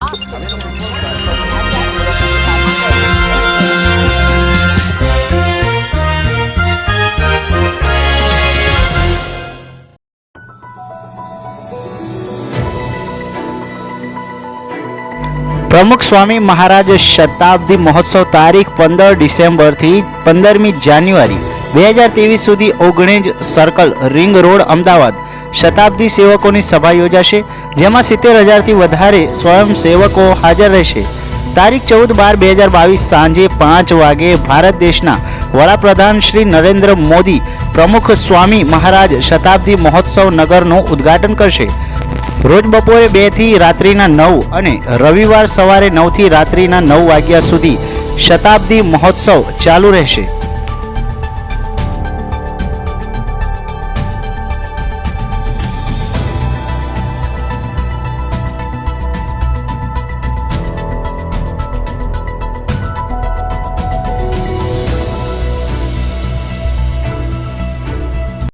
પ્રમુખ સ્વામી મહારાજ શતાબ્દી મહોત્સવ તારીખ 15 ડિસેમ્બરથી 15મી જાન્યુઆરી 2023 સુધી ઓગણેજ સર્કલ રિંગ રોડ અમદાવાદ શતાબ્દી સેવકોની સભા યોજાશે, જેમાં 70,000થી વધારે સ્વયંસેવકો હાજર રહેશે. તારીખ 14/12/2022 સાંજે 5 વાગે ભારત દેશના વડાપ્રધાન શ્રી નરેન્દ્ર મોદી પ્રમુખ સ્વામી મહારાજ શતાબ્દી મહોત્સવ નગરનું ઉદ્ઘાટન કરશે. રોજ બપોરે 2 થી રાત્રિના 9 અને રવિવાર સવારે 9 થી રાત્રિના 9 વાગ્યા સુધી શતાબ્દી મહોત્સવ ચાલુ રહેશે.